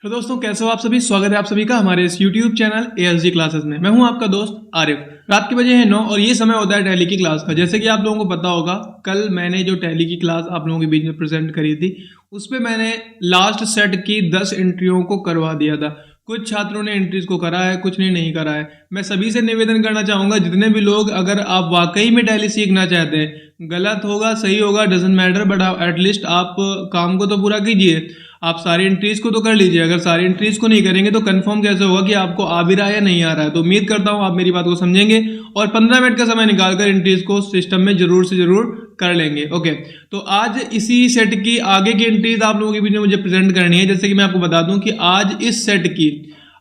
Hello दोस्तों, कैसे हो आप सभी। स्वागत है आप सभी का हमारे इस YouTube चैनल ASG क्लासेस में। मैं हूं आपका दोस्त आरिफ। रात के बजे हैं 9 और ये समय होता है टैली की क्लास का। जैसे कि आप लोगों को पता होगा, कल मैंने जो टैली की क्लास आप लोगों के बीच में प्रेजेंट करी थी, उस पर मैंने लास्ट सेट की 10 एंट्रियों को करवा दिया था। कुछ छात्रों ने एंट्रीज को करा है, कुछ ने नहीं करा है। मैं सभी से निवेदन करना चाहूंगा, जितने भी लोग, अगर आप वाकई में टैली सीखना चाहते हैं, गलत होगा सही होगा डजेंट मैटर, बट एटलीस्ट आप काम को तो पूरा कीजिए। आप सारी एंट्रीज को तो कर लीजिए। अगर सारी एंट्रीज को नहीं करेंगे तो कंफर्म कैसे होगा कि आपको आ भी रहा है या नहीं आ रहा है। तो उम्मीद करता हूं आप मेरी बात को समझेंगे और 15 मिनट का समय निकालकर एंट्रीज को सिस्टम में जरूर से जरूर कर लेंगे। ओके, तो आज इसी सेट की आगे की एंट्रीज आप लोगों के बीच में मुझे प्रेजेंट करनी है। जैसे कि मैं आपको बता दूं कि आज इस सेट की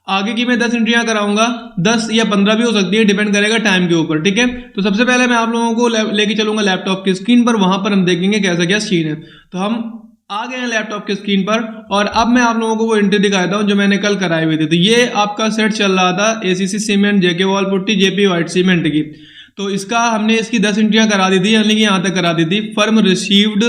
आगे की मैं 10 एंट्रियां कराऊंगा, 10 या 15 भी हो सकती है, डिपेंड करेगा टाइम के ऊपर। ठीक है, तो सबसे पहले मैं आप लोगों को लेके चलूंगा लैपटॉप की स्क्रीन पर। वहां पर हम देखेंगे कैसा क्या सीन है। तो हम आ गए हैं लैपटॉप की स्क्रीन पर और अब मैं आप लोगों को वो एंट्री दिखाता हूं जो मैंने कल कराई हुई थी। तो ये आपका सेट चल रहा था ACC cement, JK wall putty, JP white cement की। तो इसका हमने इसकी 10 एंट्रियां करा दी थी, यानी कि यहां तक करा दी थी। Firm received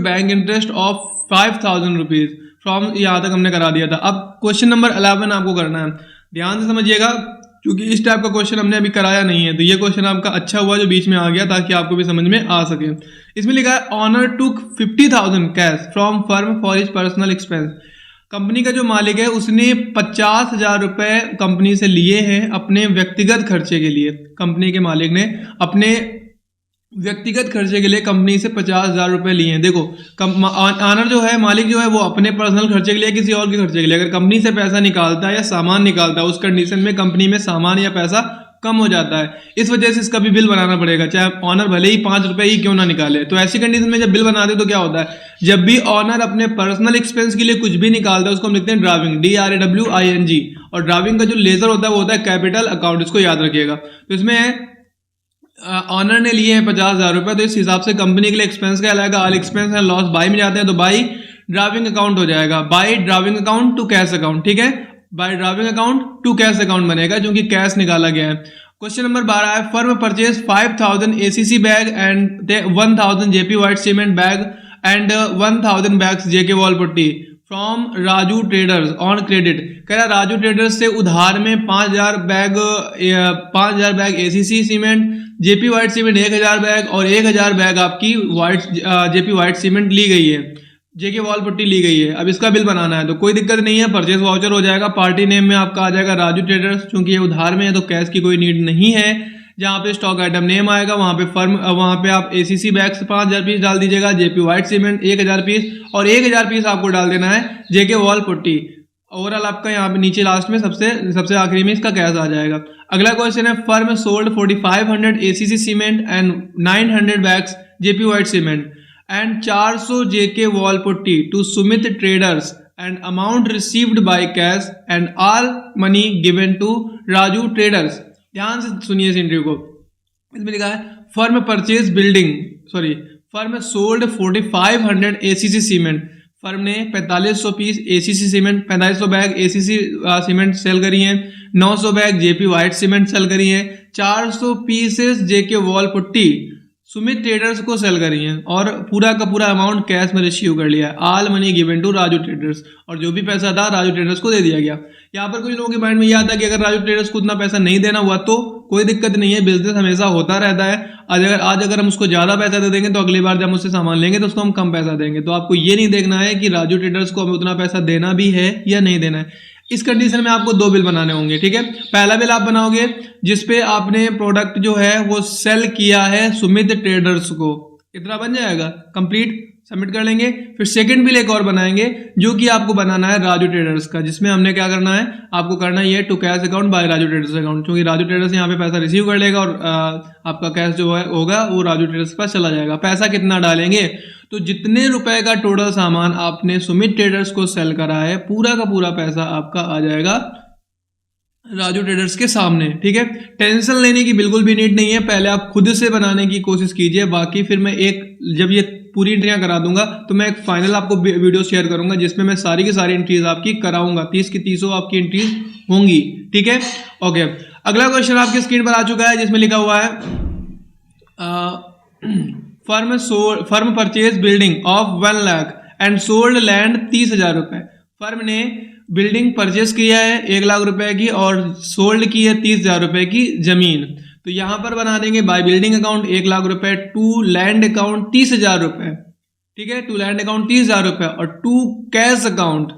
bank interest of 5000 rupees from, यहां तक हमने करा दिया था। अब क्वेश्चन नंबर 11 आपको करना है, ध्यान से समझिएगा, क्योंकि इस टाइप का क्वेश्चन हमने अभी कराया नहीं है। तो ये क्वेश्चन आपका अच्छा हुआ जो बीच में आ गया, ताकि आपको भी समझ में आ सके। इसमें लिखा है owner took 50,000 cash from firm for his personal expense. Company का जो मालिक है उसने 50,000 रुपए कंपनी से लिए हैं अपने व्यक्तिगत खर्चे के लिए। कंपनी के मालिक ने अपने व्यक्तिगत खर्चे के लिए कंपनी से 50,000 रुपए लिए हैं। देखो, ऑनर जो है, मालिक जो है, वो अपने पर्सनल खर्चे के लिए, किसी और के खर्चे के लिए अगर कंपनी से पैसा निकालता है या सामान निकालता है, उस कंडीशन में कंपनी में सामान या पैसा कम हो जाता है। इस वजह से इसका भी बिल बनाना पड़ेगा, चाहे ऑनर भले ही 5 रुपए ही क्यों ना निकाले। तो ऐसी कंडीशन में जब बिल बनाते तो क्या होता है, जब भी ऑनर अपने पर्सनल एक्सपेंस के लिए कुछ भी निकालता है उसको हम लिखते हैं ड्राविंग, DRAWING। और ड्राविंग का जो लेजर होता है वो होता है कैपिटल अकाउंट, इसको याद रखिएगा। तो इसमें ऑनर ने लिए हैं 50,000 रुपए, तो इस हिसाब से कंपनी के लिए एक्सपेंस क्या आएगा, all expense and loss by में जाते हैं, तो बाई ड्राविंग अकाउंट हो जाएगा। By drawing account to cash account. ठीक है, by drawing account to cash account बनेगा, क्योंकि कैश निकाला गया है। क्वेश्चन नंबर 12 है, firm purchase 5,000 ACC bag and 1,000 JP white cement bag and 1,000 bags JK wall putty from Raju traders on credit. कह रहा राजू ट्रेडर्स से उधार में 5,000 bag ACC cement, JP white cement 1,000 bag और 1,000 बैग आपकी JP वाइट सीमेंट ली गई है, JK वॉल पुट्टी ली गई है। अब इसका बिल बनाना है, तो कोई दिक्कत नहीं है, परचेज वाउचर हो जाएगा। पार्टी नेम में आपका आ जाएगा राजू ट्रेडर्स, क्योंकि ये उधार में है तो कैश की कोई नीड नहीं है। जहां पे स्टॉक आइटम नेम आएगा वहां पे फर्म, वहां पे आप ACC बैग्स 5,000 पीस डाल दीजिएगा, JP वाइट सीमेंट 1,000 पीस और 1,000 पीस आपको डाल देना है JK वॉल पुट्टी। ओवरऑल आपका यहाँ पे नीचे लास्ट में सबसे आखिरी में इसका कैश आ जाएगा। अगला क्वेश्चन है, firm sold 4,500 ACC cement and 900 bags JP white cement and 400 JK wall putty to Sumit traders and amount received by cash and all money given to Raju traders. ध्यान से सुनिए इस इंटरव्यू को। इसमें लिखा है, firm sold 4,500 ACC cement. Firm ने 4,500 piece ACC cement, 4,500 bag ACC cement sale करी हैं, 900 bag JP white cement sale करी हैं, 400 pieces JK wall putty Sumit traders को सेल करी हैं और पूरा का पूरा अमाउंट कैश में रिसीव कर लिया है। All money given to Raju traders, और जो भी पैसा था राजू ट्रेडर्स को दे दिया गया। यहाँ पर कुछ लोगों के माइंड में ये आता है कि अगर राजू ट्रेडर्स को उतना पैसा नहीं देना हुआ तो कोई दिक्कत नहीं है, बिजनेस हमेशा होता रहता है। आज अगर हम उसको ज्यादा पैसा दे देंगे तो अगली बार जब हम उससे सामान लेंगे तो उसको हम कम पैसा देंगे। तो आपको ये नहीं देखना है कि राजू ट्रेडर्स को हमें उतना पैसा देना भी है या नहीं देना है। इस कंडीशन में आपको 2 बिल बनाने होंगे। ठीक है, पहला बिल आप बनाओगे जिसपे आपने प्रोडक्ट जो है वो सेल किया है सुमित ट्रेडर्स को, इतना बन जाएगा, कंप्लीट सबमिट कर लेंगे। फिर सेकंड बिल एक और बनाएंगे जो कि आपको बनाना है राजू ट्रेडर्स का, जिसमें हमने क्या करना है, आपको करना ये to cash account by Raju traders account, क्योंकि राजू ट्रेडर्स यहाँ पे पैसा रिसीव कर लेगा और आपका कैश जो है होगा वो राजू ट्रेडर्स के पास चला जाएगा। पैसा कितना डालेंगे, तो जितने रुपए का टोटल सामान आपने सुमित ट्रेडर्स को सेल करा है पूरा का पूरा पैसा आपका आ जाएगा राजू ट्रेडर्स के सामने। ठीक है, टेंशन लेने की बिल्कुल भी नीड नहीं है, पहले आप खुद से बनाने की कोशिश कीजिए। बाकी फिर मैं जब ये पूरी एंट्रियां करा दूंगा तो मैं एक फाइनल आपको वीडियो शेयर करूंगा जिसमें मैं सारी की सारी एंट्रीज आपकी कराऊंगा, 30 की 30 आपकी एंट्रीज होंगी। ठीक है, ओके। अगला क्वेश्चन आपकी स्क्रीन पर आ चुका है जिसमें लिखा हुआ है, firm purchase building of 1 lakh and sold land 30,000 रुपए। फर्म ने बिल्डिंग परचेस किया है 1 लाख रुपए की और सोल्ड की है 30,000 रुपए की जमीन। तो यहां पर बना देंगे बाय बिल्डिंग अकाउंट 1 लाख रुपए, टू लैंड अकाउंट 30,000 रुपए, ठीक है, टू लैंड अकाउंट 30,000 रुपए और टू कैश अकाउंट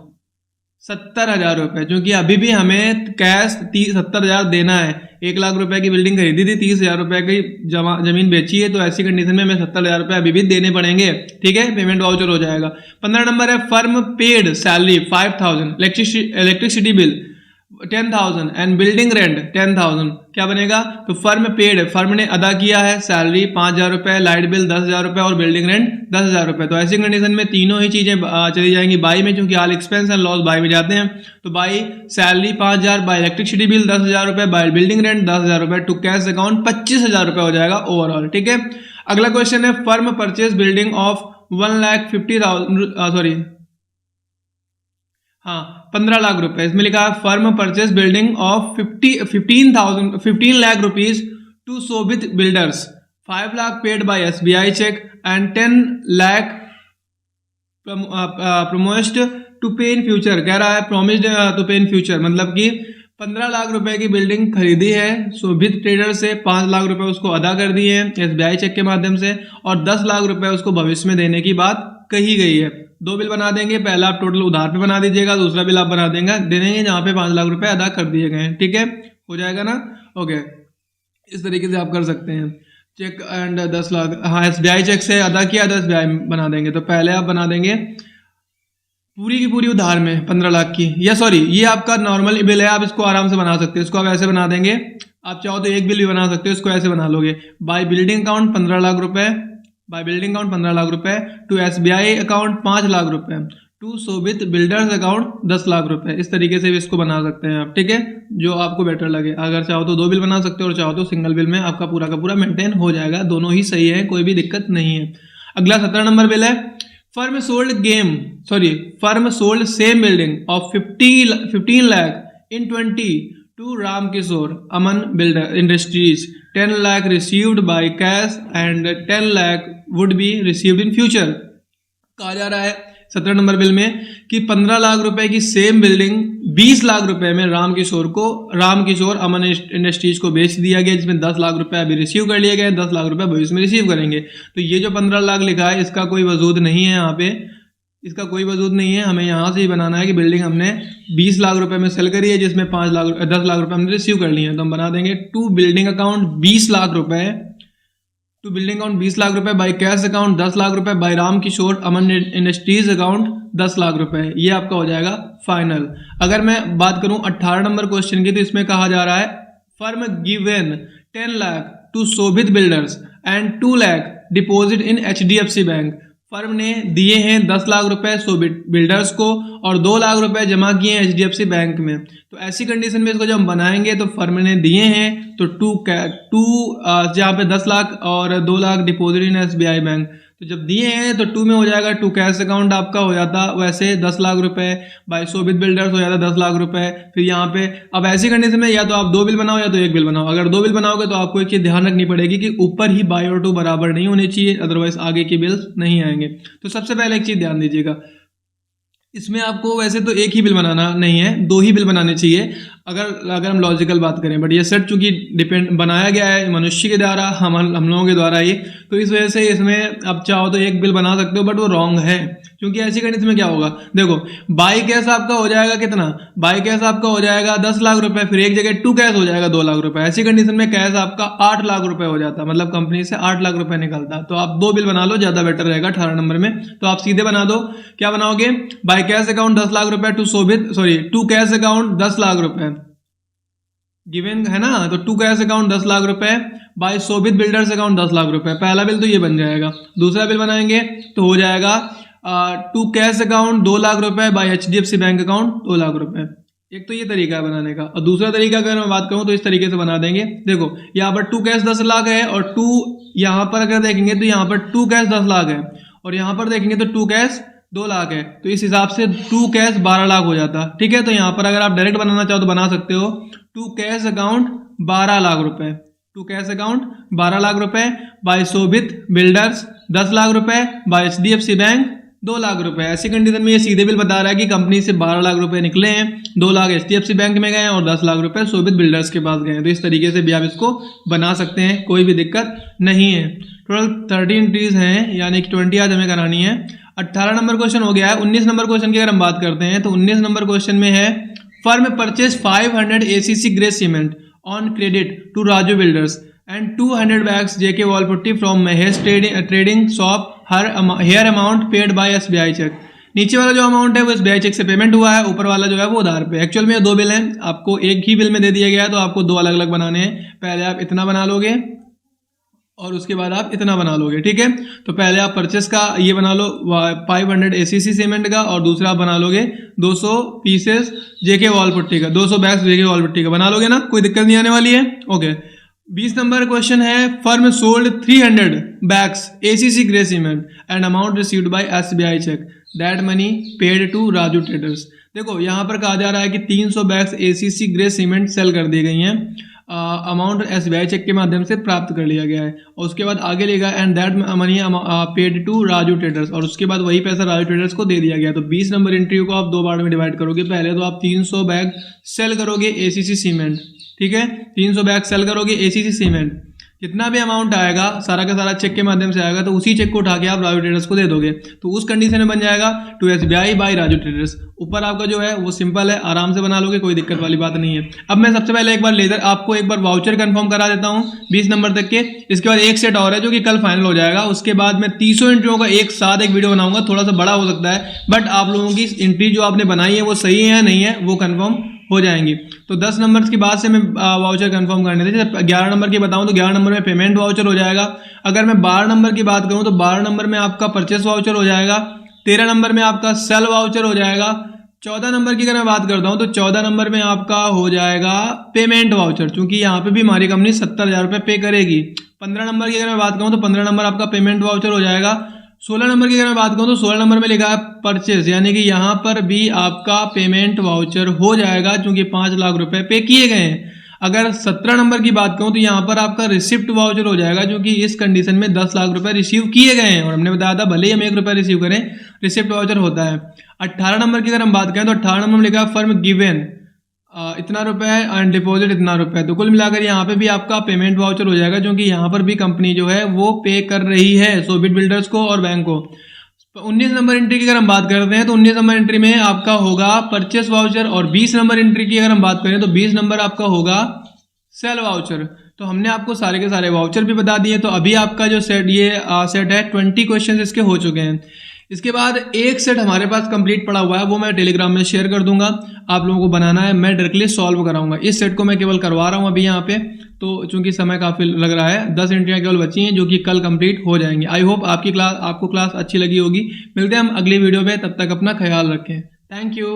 70,000 रुपए, क्योंकि अभी भी हमें कैश 70,000 देना है। 1 लाख रुपए की बिल्डिंग खरीदी थी, 30,000 रुपए की जमीन बेची है, तो ऐसी कंडीशन में हमें 70,000 रुपए अभी भी देने पड़ेंगे, ठीक है, पेमेंट वाउचर हो जाएगा। 15 नंबर है firm paid salary 5,000, electricity bill 10,000 and building rent 10,000, क्या बनेगा? तो फर्म पेड, फर्म ने अदा किया है सैलरी 5,000 रुपए, लाइट बिल 10,000 रुपए और बिल्डिंग रेंट 10,000 रुपए। तो ऐसी कंडीशन में तीनों ही चीजें चली जाएंगी बाई में, क्योंकि all expense and loss by में जाते हैं। तो by salary 5,000, by electricity bill 10,000 रुपए, बाई बिल्डिंग रेंट 10,000 रुपए, टू कैश अकाउंट 25,000 रुपए हो जाएगा ओवरऑल, ठीक है। अगला क्वेश्चन है firm purchase building of 15 lakh रुपए। इसमें लिखा है firm purchase building of 15 lakh rupees to Shobhit builders, 5 lakh paid by SBI cheque and 10 lakh promised to pay in future. कह रहा है promised to pay in future, मतलब कि 15 लाख रुपए की बिल्डिंग खरीदी है शोभित ट्रेडर से, 5 लाख रुपए उसको अदा कर दिए हैं SBI चेक के माध्यम से और 10 लाख रुपए उसको भविष्य में देने की बात कही गई है। दो बिल बना देंगे, पहला आप टोटल उधार पे बना दीजिएगा, दूसरा बिल आप बना देंगे दे देंगे जहाँ पे 5 लाख रुपए अदा कर दिए गए हैं, ठीक है, हो जाएगा ना। ओके, इस तरीके से आप कर सकते हैं। चेक एंड 10 लाख, हाँ SBI चेक से अदा किया तो SBI बना देंगे। तो पहले आप बना देंगे पूरी की पूरी उधार में 15 लाख की, या सॉरी ये आपका नॉर्मल बिल है, आप इसको आराम से बना सकते हैं, इसको आप ऐसे बना देंगे। आप चाहो तो एक बिल भी बना सकते हो, इसको ऐसे बना लोगे बाय बिल्डिंग अकाउंट 15 लाख रुपए, बाय बिल्डिंग अकाउंट 15 लाख रुपए, टू SBI अकाउंट 5 लाख रुपए, to Shobhit builders account 10 lakh रुपए। इस तरीके से भी इसको बना सकते हैं आप, ठीक है, जो आपको बेटर लगे। अगर चाहो तो दो बिल बना सकते हो और चाहो तो सिंगल बिल में आपका पूरा का पूरा मेंटेन हो जाएगा, दोनों ही सही है, कोई भी दिक्कत नहीं है। अगला 17 नंबर बिल है firm sold same building of 15 lakh in 20 to Ramkishore Aman builder industries, 10 lakh received by cash and 10 lakh would be received in future. कहा जा रहा है 17 नंबर बिल में कि 15 लाख रुपए की सेम बिल्डिंग 20 लाख रुपए में रामकिशोर अमन इंडस्ट्रीज को बेच दिया गया, जिसमें 10 लाख रुपए अभी रिसीव कर लिए गए, 10 लाख रुपए भविष्य में रिसीव करेंगे। तो ये जो 15 लाख लिखा है इसका कोई वजूद नहीं है यहाँ पे, इसका कोई वजूद नहीं है। हमें यहाँ से ही बनाना है कि बिल्डिंग हमने 20 लाख रुपए में सेल करी है, जिसमें 10 लाख रुपए हमने रिसीव कर लिए हैं। तो हम बना देंगे टू बिल्डिंग अकाउंट 20 लाख रुपए, टू बिल्डिंग अकाउंट 20 लाख रुपए, बाय कैश अकाउंट 10 लाख रुपए, बाय रामकिशोर अमन इंडस्ट्रीज अकाउंट 10 लाख रुपए। ये आपका हो जाएगा फाइनल। अगर मैं बात करूं 18 नंबर क्वेश्चन की, तो इसमें कहा जा रहा है firm given 10 lakh to Shobhit builders and 2 lakh deposit in HDFC bank. Firm ने दिए हैं 10 लाख रुपए शोभित बिल्डर्स को और 2 लाख रुपए जमा किए हैं HDFC बैंक में। तो ऐसी कंडीशन में इसको जब हम बनाएंगे तो फर्म ने दिए हैं तो जहाँ पे 10 लाख और 2 लाख डिपॉजिट इन SBI बैंक, तो जब दिए हैं तो 2 में हो जाएगा टू कैश अकाउंट आपका हो जाता वैसे 10 लाख रुपए, बाय शोभित बिल्डर्स हो जाता 10 लाख रुपए। फिर यहाँ पे अब ऐसी कंडीशन में या तो आप दो बिल बनाओ या तो एक बिल बनाओ। अगर दो बिल बनाओगे तो आपको एक चीज ध्यान रखनी पड़ेगी कि ऊपर ही बाय और टू बराबर नहीं होने चाहिए, अदरवाइज आगे की बिल्स नहीं आएंगे। तो सबसे पहले एक चीज ध्यान दीजिएगा, इसमें आपको वैसे तो एक ही बिल बनाना नहीं है, दो ही बिल बनाने चाहिए अगर हम लॉजिकल बात करें। बट ये सेट चूंकि बनाया गया है मनुष्य के द्वारा, हम लोगों के द्वारा ही, तो इस वजह से इसमें आप चाहो तो एक बिल बना सकते हो, बट वो रॉन्ग है। क्योंकि ऐसी कंडीशन में क्या होगा, देखो बाई कैश आपका हो जाएगा कितना, बाई कैश आपका हो जाएगा 10 लाख रुपए, फिर एक जगह टू कैश हो जाएगा 2 लाख रुपए। ऐसी कंडीशन में कैश आपका 8 लाख रुपए हो जाता, मतलब कंपनी से 8 लाख रुपए निकलता। तो आप दो बिल बना लो, ज्यादा बेटर रहेगा 18 नंबर में। तो आप सीधे बना दो, क्या बनाओगे, बाई कैश अकाउंट 10 लाख रुपए टू कैश अकाउंट 10 लाख रुपए गिवन है ना, तो टू कैश अकाउंट 10 लाख रुपए, बाय शोभित बिल्डर्स अकाउंट 10 लाख रुपए। पहला बिल तो ये बन जाएगा। दूसरा बिल बनाएंगे तो हो जाएगा टू कैश अकाउंट 2 लाख रुपए, by HDFC bank account 2 lakh रुपए। एक तो ये तरीका है बनाने का, और दूसरा तरीका अगर मैं बात करूं तो इस तरीके से बना देंगे। देखो यहाँ पर टू कैश 10 लाख है और टू यहाँ पर अगर देखेंगे तो यहाँ पर टू कैश 10 लाख है और यहाँ पर देखेंगे तो टू कैश 2 लाख है। तो इस हिसाब से टू कैश 12 लाख हो जाता, ठीक है। तो यहाँ पर अगर आप डायरेक्ट बनाना चाहो तो बना सकते हो टू कैश अकाउंट 12 लाख रुपए, टू कैश अकाउंट 12 लाख रुपए, बाय शोभित बिल्डर्स 10 लाख रुपए, बाय HDFC बैंक 2 लाख रुपए। ऐसी कंडीशन में ये सीधे बिल बता रहा है कि कंपनी से 12 लाख रुपए निकले हैं, 2 लाख HDFC बैंक में गए हैं और 10 लाख रुपए शोभित बिल्डर्स के पास गए हैं। तो इस तरीके से भी आप इसको बना सकते हैं, कोई भी दिक्कत नहीं है। टोटल 30 एंट्रीज हैं, यानी कि 20 आज हमें करानी है। 18 नंबर क्वेश्चन हो गया है। 19 नंबर क्वेश्चन की अगर हम बात करते हैं तो 19 नंबर क्वेश्चन में है, firm purchase 500 ACC grey cement on credit to Raju builders and 200 bags JK wall putty from Mahesh trading shop, here amount paid by SBI check। नीचे वाला जो अमाउंट है वो SBI चेक से पेमेंट हुआ है, ऊपर वाला जो है वो उधार पे। एक्चुअल में 2 बिल हैं, आपको एक ही बिल में दे दिया गया है तो आपको 2 अलग अलग बनाने हैं। पहले आप इतना बना लोगे और उसके बाद आप इतना बना लोगे, ठीक है। तो पहले आप परचेस का ये बना लो 500 ACC सीमेंट का, और दूसरा आप बना लोगे 200 पीसेस JK वॉल पुट्टी का, 200 बैग्स JK वॉल पुट्टी का बना लोगे ना, कोई दिक्कत नहीं आने वाली है। ओके। 20 नंबर क्वेश्चन है, firm sold 300 bags ACC grey cement and amount received by SBI cheque, that money paid to Raju traders. देखो यहाँ पर कहा जा रहा है कि 300 bags ACC grey cement sale कर दी गई हैं, अमाउंट SBI चेक के माध्यम से प्राप्त कर लिया गया है। और उसके बाद आगे लेगा and that money paid to Raju traders, और उसके बाद वही पैसा राजू ट्रेडर्स को दे दिया गया। तो 20 नंबर एंट्री को आप 2 बार में डिवाइड करोगे। पहले तो आप 300 बैग सेल करोगे ACC सीमेंट, ठीक है, 300 बैग सेल करोगे ACC सीमेंट, जितना भी अमाउंट आएगा सारा का सारा चेक के माध्यम से आएगा, तो उसी चेक को उठा के आप राजू ट्रेडर्स को दे दोगे। तो उस कंडीशन में बन जाएगा to SBI by Raju traders. ऊपर आपका जो है वो सिंपल है, आराम से बना लोगे, कोई दिक्कत वाली बात नहीं है। अब मैं सबसे पहले एक बार आपको एक बार वाउचर कंफर्म करा देता हूँ 20 नंबर तक के। इसके बाद एक सेट और है जो कि कल फाइनल हो जाएगा। उसके बाद मैं 300 एंट्रियों का एक साथ एक वीडियो बनाऊंगा, थोड़ा सा बड़ा हो सकता है, बट आप लोगों की एंट्री जो आपने बनाई है वो सही है या नहीं है वो कंफर्म हो जाएंगी। तो 10 नंबर की बात से मैं वाउचर कंफर्म करने थे। जब 11 नंबर की बताऊं तो 11 नंबर में पेमेंट वाउचर हो जाएगा। अगर मैं 12 नंबर की बात करूं तो 12 नंबर में आपका परचेस वाउचर हो जाएगा। 13 नंबर में आपका सेल वाउचर हो जाएगा। 14 नंबर की अगर मैं बात करता हूं तो 14 नंबर में आपका हो जाएगा पेमेंट वाउचर, क्योंकि यहाँ पे भी हमारी कंपनी 70,000 रुपये पे करेगी। 15 नंबर की अगर मैं बात करूं तो 15 नंबर आपका पेमेंट वाउचर हो जाएगा। 16 नंबर की अगर मैं बात करूं तो 16 नंबर में लिखा है परचेज, यानी कि यहाँ पर भी आपका पेमेंट वाउचर हो जाएगा, क्योंकि 5 लाख रुपए पे किए गए हैं। अगर 17 नंबर की बात करूं तो यहाँ पर आपका रिसिप्ट वाउचर हो जाएगा, क्योंकि इस कंडीशन में 10 लाख रुपए रिसीव किए गए हैं, और हमने बताया था भले ही हम 1 रुपया रिसीव करें रिसिप्ट वाउचर होता है। 18 नंबर की अगर हम बात करें तो 18 नंबर में लिखा है फर्म गिवन इतना रुपए एंड डिपॉजिट इतना रुपए। तो कुल मिलाकर यहाँ पे भी आपका पेमेंट वाउचर हो जाएगा, क्योंकि यहाँ पर भी कंपनी जो है वो पे कर रही है शोभित बिल्डर्स को और बैंक को। 19 नंबर एंट्री की अगर हम बात करते हैं तो 19 नंबर एंट्री में आपका होगा परचेस वाउचर, और 20 नंबर एंट्री की अगर हम बात करें तो 20 नंबर आपका होगा सेल वाउचर। तो हमने आपको सारे के सारे वाउचर भी बता दिए। तो अभी आपका जो सेट सेट है 20 क्वेश्चन इसके हो चुके हैं। इसके बाद एक सेट हमारे पास कंप्लीट पड़ा हुआ है, वो मैं टेलीग्राम में शेयर कर दूंगा, आप लोगों को बनाना है, मैं डायरेक्टली सॉल्व कराऊंगा। इस सेट को मैं केवल करवा रहा हूं अभी यहाँ पे, तो चूंकि समय काफी लग रहा है, 10 एंट्रियां केवल बची हैं जो कि कल कंप्लीट हो जाएंगी। आई होप आपको क्लास अच्छी लगी होगी। मिलते हैं हम अगली वीडियो में, तब तक अपना ख्याल रखें। Thank you.